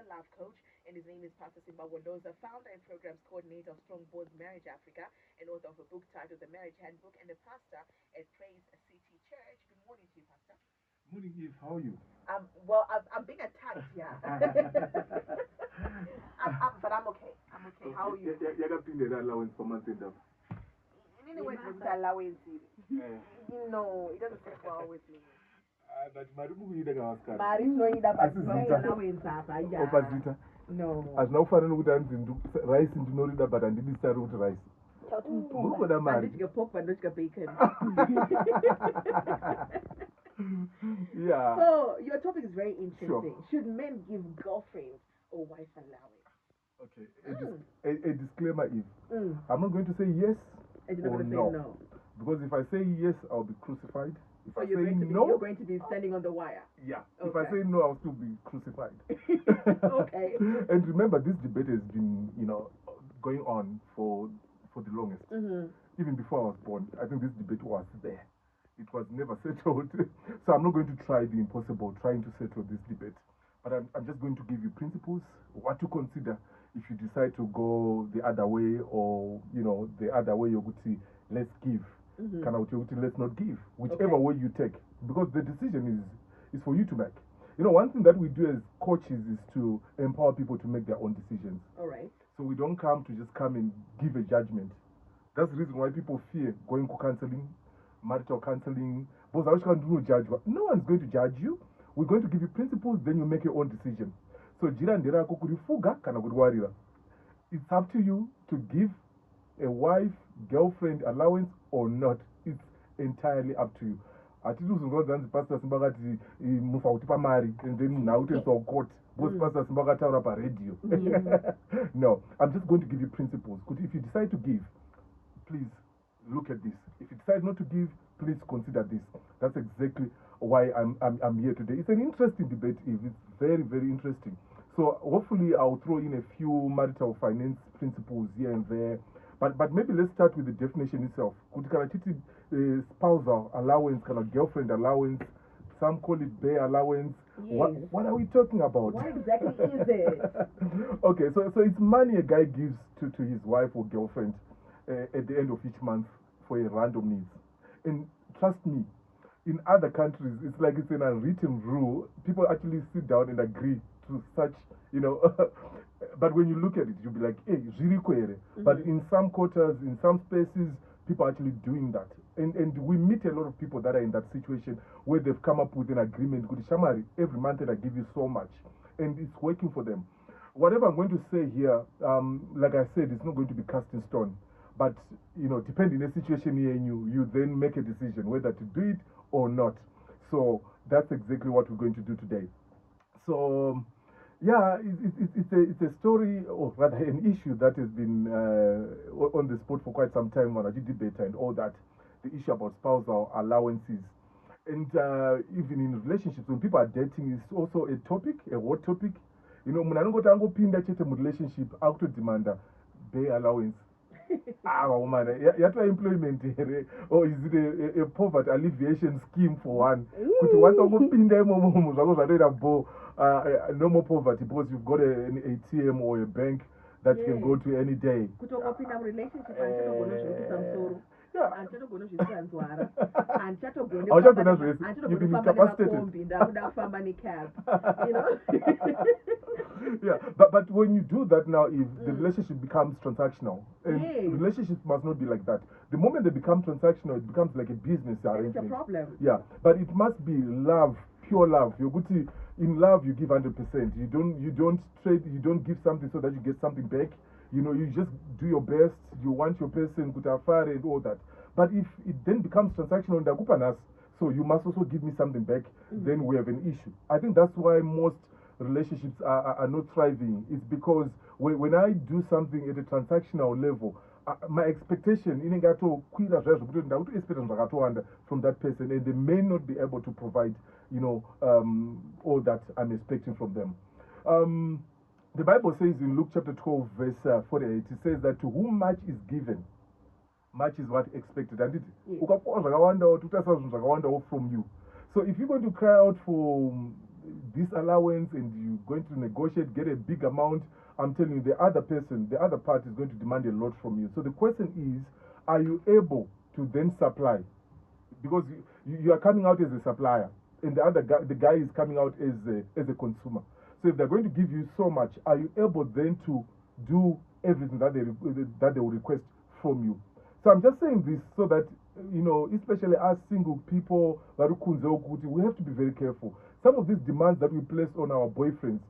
love coach, and his name is Pastor Simba Woloza, founder and programs coordinator of Strong Board Marriage Africa, and author of a book titled The Marriage Handbook, and a pastor at Praise City Church. Good morning to you, Pastor. Morning, Eve. How are you? Well, I'm being attacked here. But I'm okay. I'm okay. How are you? Allowance for months in them. Anyway, it's allowance. No, it doesn't sit well with me. But Maribu, you don't ask her. No, you don't Opposite. No. As no fun with rice into Norida, but I didn't start with rice. Look at that, you pork, but not bacon. Yeah. So, your topic is very interesting. Sure. Should men give girlfriends or wife allowance? Okay. A disclaimer is I'm not going to say yes and you're not or going to no. say no. Because if I say yes, I'll be crucified. If so I you're say going to be, no, you're going to be standing on the wire. Yeah. Okay. If I say no, I'll still be crucified. Okay. And remember, this debate has been, going on for the longest. Even before I was born, I think this debate was there. It was never settled. So I'm not going to try the impossible, trying to settle this debate. But I'm just going to give you principles, what to consider if you decide to go the other way, or, the other way you're going to see, let's give. Let's not give. Whichever way you take. Because the decision is for you to make. One thing that we do as coaches is to empower people to make their own decisions. All right. So we don't come and give a judgment. That's the reason why people fear going to counseling, marital counseling. Because I can't do no judgment. No one's going to judge you. We're going to give you principles, then you make your own decision. So jirandera kukurifuga kana kutwarira. It's up to you to give a wife, girlfriend allowance or not. It's entirely up to you. Atituzungonza pastor simbakati mufa utipa mari and then now it is so court. Both pastors simbakataura pa radio. No, I'm just going to give you principles. If you decide to give, please look at this. If you decide not to give, please consider this. That's exactly why I'm here today. It's an interesting debate, Eve. It's very, very interesting. So hopefully I'll throw in a few marital finance principles here and there. But maybe let's start with the definition itself. Spousal allowance, kind of girlfriend allowance. Some call it bear allowance. Yes. What are we talking about? What exactly is it? Okay, so it's money a guy gives to his wife or girlfriend at the end of each month for a random needs. And trust me, in other countries, it's like it's an unwritten rule. People actually sit down and agree to such, But when you look at it, you'll be like, hey, really query. But in some quarters, in some spaces, people are actually doing that. And we meet a lot of people that are in that situation where they've come up with an agreement. Shamari, every month I give you so much. And it's working for them. Whatever I'm going to say here, like I said, it's not going to be cast in stone. But, depending on the situation here, you then make a decision whether to do it or not. So that's exactly what we're going to do today. So, yeah, it's a story, or rather an issue that has been on the spot for quite some time on a debate and all that. The issue about spousal allowances. And even in relationships, when people are dating, it's also a topic, a hot topic. Munanongota angopinda chete mu relationship akutodemanda pay allowance. Woman, yatwa employment here, or is it a poverty alleviation scheme for one? Kuti once angopinda imomo zvako zvatoita bo no more poverty because you've got an ATM or a bank that you can go to any day. Kutongopinda mu relationship anchitogona zvekuisa musoro. Anchitogona zvekuisa nzwara. You've been incapacitated. Ndakufamba necab. Yeah, but when you do that now, if the relationship becomes transactional, and relationships must not be like that. The moment they become transactional, it becomes like a business arrangement. It's a problem. Yeah, but it must be love, pure love. You're good to, in love, you give 100%. You don't trade. You don't give something so that you get something back. You just do your best. You want your person, kutafare and all that. But if it then becomes transactional, so you must also give me something back. Then we have an issue. I think that's why most relationships are not thriving. It's because when I do something at a transactional level, my expectation from that person, and they may not be able to provide all that I'm expecting from them. The Bible says in Luke chapter 12 verse 48, it says that to whom much is given, much is what expected. And from you. So if you're going to cry out for this allowance and you're going to negotiate, get a big amount, I'm telling you, the other person, the other party is going to demand a lot from you. So the question is, are you able to then supply? Because you are coming out as a supplier, and the guy is coming out as a consumer. So if they're going to give you so much, are you able then to do everything that they will request from you? So I'm just saying this so that, especially as single people, we have to be very careful. Some of these demands that we place on our boyfriends,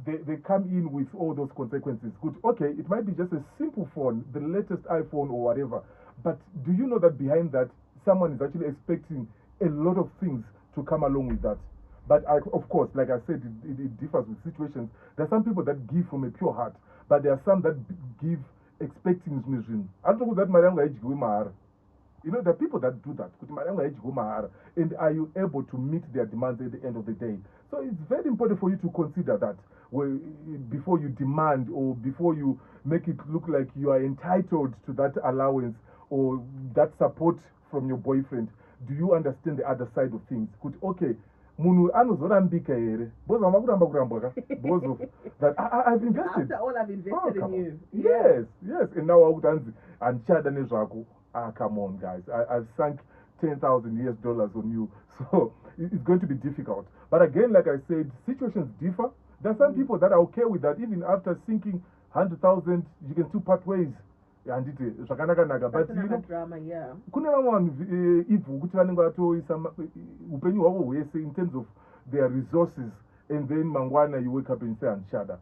they come in with all those consequences. Good, okay, it might be just a simple phone, the latest iPhone or whatever, but do you know that behind that, someone is actually expecting a lot of things to come along with that? But of course, like I said, it differs with situations. There are some people that give from a pure heart, but there are some that give expecting mission. I don't know that there are people that do that. And are you able to meet their demands at the end of the day? So it's very important for you to consider that before you demand or before you make it look like you are entitled to that allowance or that support from your boyfriend. Do you understand the other side of things? Okay, munhu anozorambika here because of that I've invested. After all, I've invested in you. Yes, and now come on, guys, I've sunk $10,000 on you, so it's going to be difficult. But again, like I said, situations differ. There are some people that are okay with that. Even after sinking 100,000, you can still part ways. But drama, yeah. kune vamwe ivhu kuti vanenge vatoisa upenyu hwavo hwese in terms of their resources, and then mangwana you wake up and say anshada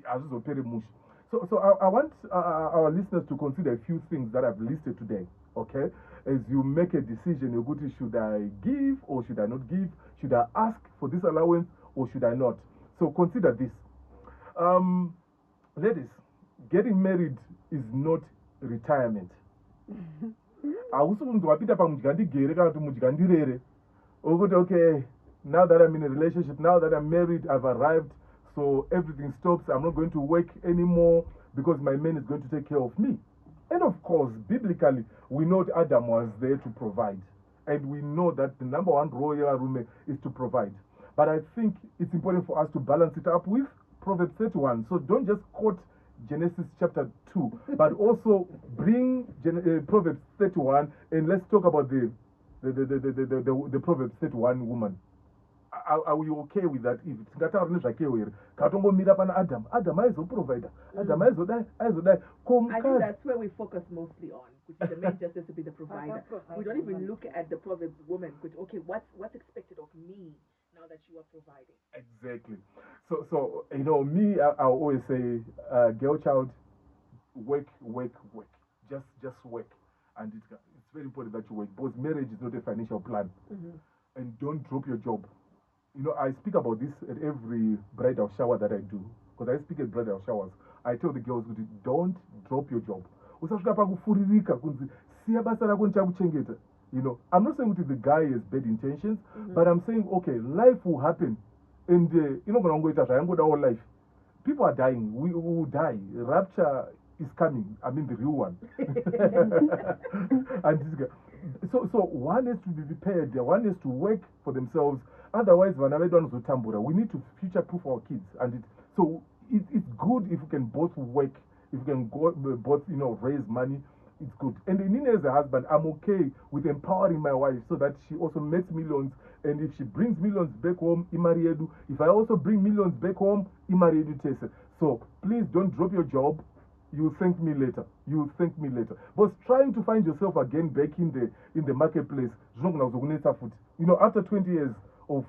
hazvizoperi musha. So I want our listeners to consider a few things that I've listed today, okay? As you make a decision, should I give or should I not give? Should I ask for this allowance or should I not? So consider this. Ladies, getting married is not retirement. Okay, now that I'm in a relationship, now that I'm married, I've arrived, so everything stops. I'm not going to work anymore because my man is going to take care of me. And of course, biblically, we know that Adam was there to provide. And we know that the number one role is to provide. But I think it's important for us to balance it up with Proverbs 31. So don't just quote Genesis chapter 2, but also bring Proverbs 31, and let's talk about the Proverbs 31 woman. Are we okay with that? If it's Adam is a provider. Adam is I think that's where we focus mostly on, which is the man just has to be the provider. We don't even look at the Proverbs woman. Okay, what's expected of me now that you are providing? Exactly. So me, I always say, girl child, work. Just work, and it's very important that you work, because marriage is not a financial plan. And don't drop your job. I speak about this at every bridal shower that I do, because I speak at bridal showers. I tell the girls, don't drop your job. I'm not saying that the guy has bad intentions, but I'm saying, okay, life will happen. And you're not going to go to our life. People are dying. We will die. Rapture is coming. I mean, the real one. And so one has to be prepared. One has to work for themselves. Otherwise, we need to future-proof our kids. And it's good if you can both work, if you can both raise money. It's good. And me as a husband, I'm okay with empowering my wife so that she also makes millions. And if she brings millions back home, Imariedu. If I also bring millions back home, Imariedu Tese. So please don't drop your job. You thank me later. But trying to find yourself again back in the marketplace, after 20 years of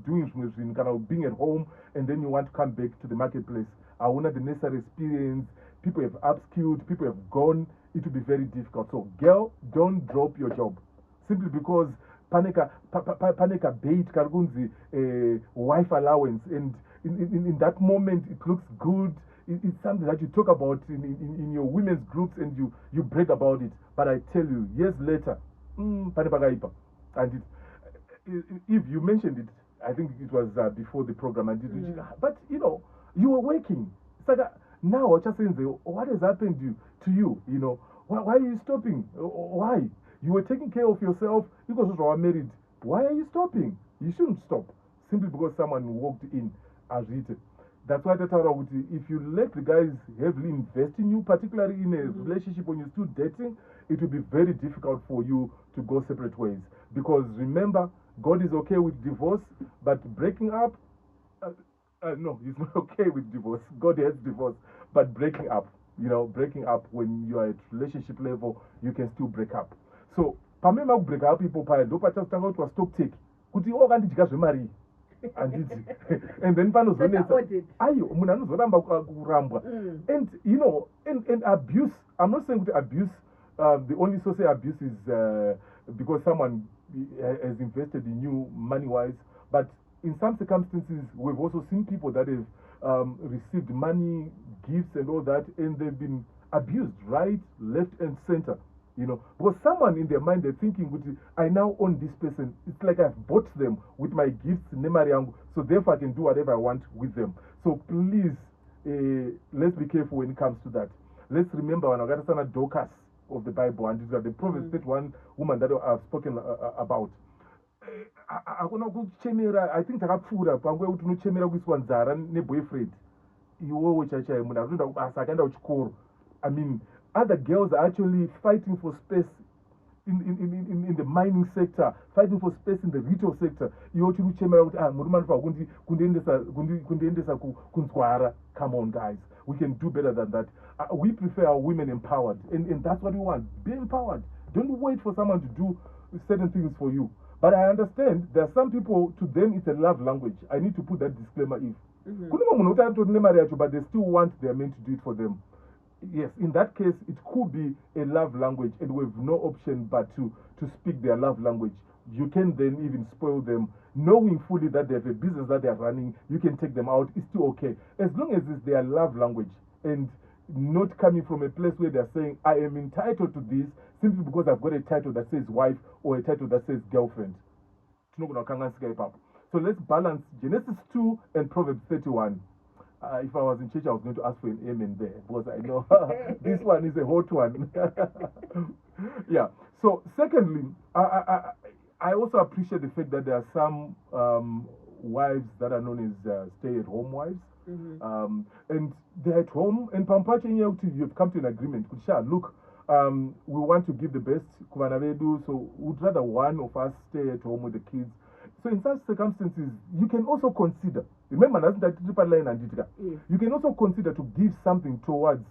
doing kind of being at home, and then you want to come back to the marketplace, I want the necessary experience. People have upskilled, people have gone. It will be very difficult. So, girl, don't drop your job simply because panika bait kargunzi wife allowance, and in that moment it looks good. It's something that you talk about in your women's groups, and you brag about it. But I tell you, years later, and if you mentioned it, I think it was before the program. But you were working. It's like now, what has happened to you? Why are you stopping? Why? You were taking care of yourself. You guys are married. Why are you stopping? You shouldn't stop simply because someone walked in as it. That's why if you let the guys heavily invest in you, particularly in a relationship when you're still dating, it will be very difficult for you to go separate ways. Because remember, God is okay with divorce, but breaking up, no, he's not okay with divorce. God hates divorce, but breaking up, breaking up when you are at relationship level, you can still break up. So, pamema break up people paya ndo pachastanga kuti stop take kuti wakandidya zvemari handiti and then panozonetsa ayo munhu anozoramba kurambwa and and abuse. I'm not saying that abuse the only source of abuse is because someone has invested in you money wise, but in some circumstances we've also seen people that have received money, gifts and all that, and they've been abused right, left and center. Because someone in their mind, they're thinking, I now own this person. It's like I've bought them with my gifts, so therefore I can do whatever I want with them. So please, let's be careful when it comes to that. Let's remember when I got Dorcas of the Bible, and these are the Proverbs 31 woman that I've spoken about. I think takapfuura panguva yekuti unochemera kuiswa nzara neboyfriend iwowo chaichai munhu anoenda kubasa akaenda kuchikoro. I mean, other girls are actually fighting for space in the mining sector, fighting for space in the retail sector. Iwo chimuchemera kuti murume anofanira kundiendesa kunzwara. Come on guys, we can do better than that. We prefer our women empowered, and that's what we want. Be empowered. Don't wait for someone to do certain things for you. But I understand there are some people, to them it's a love language. I need to put that disclaimer in. But they still want their men to do it for them. Yes, in that case, it could be a love language, and we have no option but to speak their love language. You can then even spoil them, knowing fully that they have a business that they are running. You can take them out. It's still okay, as long as it's their love language and not coming from a place where they're saying, I am entitled to this simply because I've got a title that says wife or a title that says girlfriend. So let's balance Genesis 2 and Proverbs 31. If I was in church, I was going to ask for an amen there, because I know this one is a hot one. Yeah. So secondly, I also appreciate the fact that there are some wives that are known as stay-at-home wives. And they're at home, and you've come to an agreement. Look, we want to give the best, so we'd rather one of us stay at home with the kids. So in such circumstances, you can also consider, remember that you can also consider to give something towards,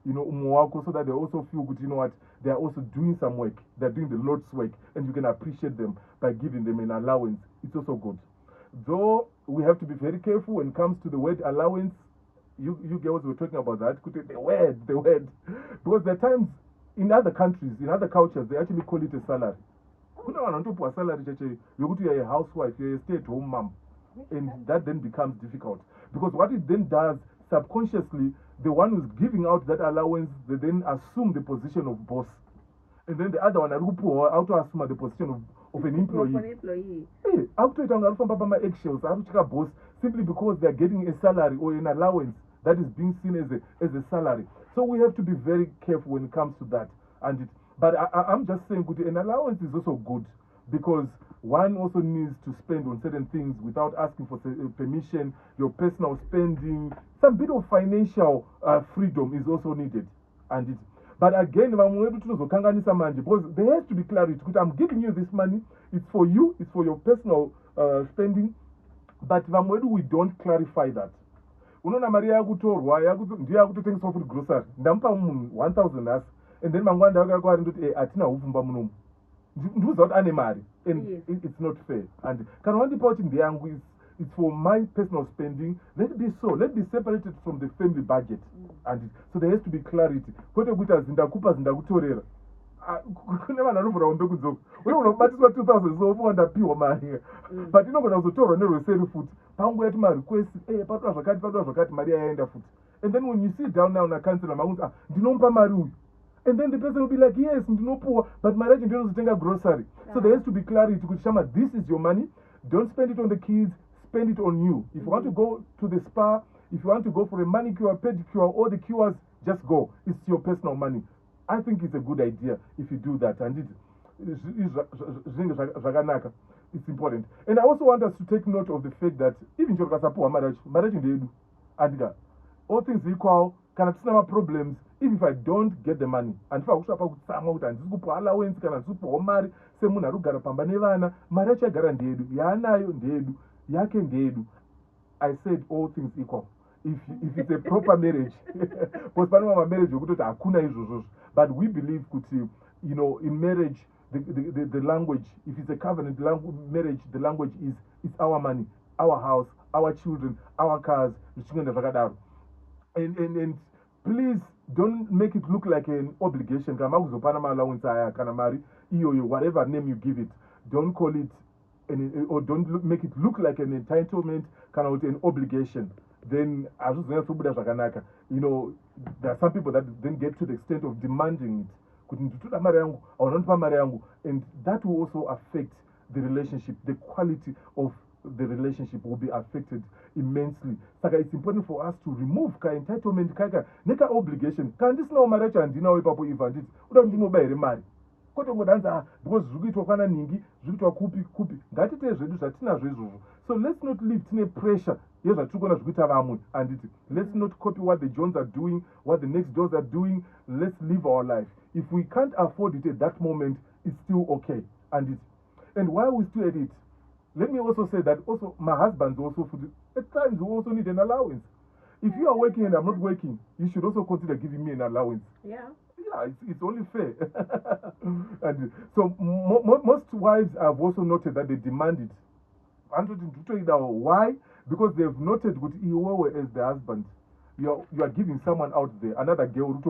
so that they also feel good, they are also doing some work, they're doing the Lord's work, and you can appreciate them by giving them an allowance. It's also good. Though we have to be very careful when it comes to the word allowance. You girls were talking about that. The word. Because there are times in other countries, in other cultures, they actually call it a salary. You're a housewife, you're a stay-at-home mom. And that then becomes difficult. Because what it then does, subconsciously, the one who's giving out that allowance, they then assume the position of boss. And then the other one, auto assume the position of an employee. Hey, eggshells, boss, simply because they're getting a salary or an allowance that is being seen as a salary. So we have to be very careful when it comes to that. But I'm just saying, an allowance is also good, because one also needs to spend on certain things without asking for permission. Your personal spending, some bit of financial freedom is also needed. But again, because there has to be clarity. I'm giving you this money, it's for you, it's for your personal spending. But we don't clarify that. Unoona mari yakutorwa ndiyo yakutotengeswa futi grocery, ndamupa munhu 1000 asi, and then mangwana ndakakwari ndoti atina uvumba munomu, ndikuziva kuti ane mari, and it's not fair. And kana wandipa kuti ndeyangu, it's for my personal spending, let it be so, let it be separated from the family budget. And so there has to be clarity. Kwete kuita zindakupa zindakutorera, kune vanhu vanovhura hombe kudzoka, unobatiswa 2000 so wandapiwa mari, but inogona kuzotorwa nerweseri futi pangu yati marequest, patwa zvakati mari yaenda futi. And then when you sit down now na council makunzi ndinomupa mari uyu, and then the person will be like, yes, ndinopuwa, but mari yacho ndinozotenga grocery. So there has to be clarity kuti shama, this is your money, don't spend it on the kids, spend it on you. If you want to go to the spa, if you want to go for a manicure, pedicure, all the cures, just go. It's your personal money. I think it's a good idea if you do that, and it is zvakanaka. it's important. And I also want us to take note of the fact that even chorokasapuwa marriage ndedu andika all things equal kana tisina problems, even if I don't get the money andifa kusvika pakutsamwa kuti handisi kupiwa allowance kana handisi kupiwawo mari semunhu ari kugara pamba nevana, mari yacho yagara ndeyedu, yaanayo ndeyedu, yake ndeyedu. I said all things equal if it's a proper marriage because pane mamwe marriage yokutoti hakuna izvozvozvo, but we believe kuti you know in marriage the language, if it's a covenant marriage, the language is it's our money, our house, our children, our cars, and please don't make it look like an obligation. Whatever name you give it, don't call it or don't make it look like an entitlement, an obligation. Then you know, there are some people that then get to the extent of demanding it, and that will also affect the relationship. The quality of the relationship will be affected immensely. So it's important for us to remove entitlement, neka obligation. So let's not live in a pressure. And let's not copy what the Jones are doing, what the next doors are doing. Let's live our life. If we can't afford it at that moment, it's still okay. And while we're still at it, let me also say that also my husband also at times we also need an allowance. If you are working and I'm not working, you should also consider giving me an allowance. Yeah, it's only fair. And so most wives have also noted that they demand it. Why? Because they've noted that as the husband, you are giving someone out there, another girl,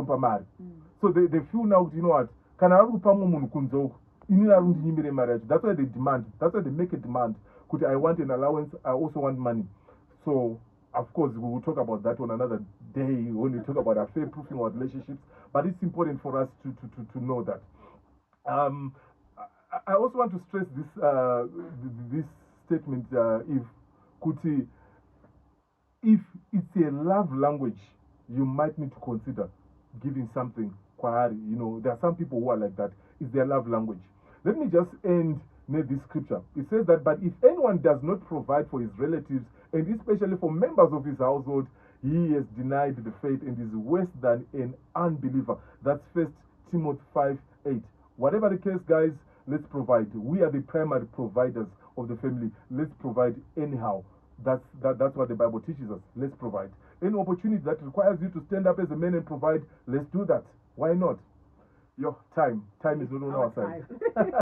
so they feel now, you know what, marriage. That's why they demand. That's why they make a demand. I want an allowance, I also want money. So of course we will talk about that on another day when we talk about affair proofing our relationships. But it's important for us to know that. I also want to stress this statement, if it's a love language, you might need to consider giving something. You know, there are some people who are like that. It's their love language. Let me just end with this scripture. It says that, but if anyone does not provide for his relatives, and especially for members of his household, he has denied the faith and is worse than an unbeliever. That's 1 Timothy 5:8. Whatever the case, guys, let's provide. We are the primary providers of the family. Let's provide anyhow. That's what the Bible teaches us. Let's provide. Any opportunity that requires you to stand up as a man and provide, let's do that. Why not? Time is not on our side.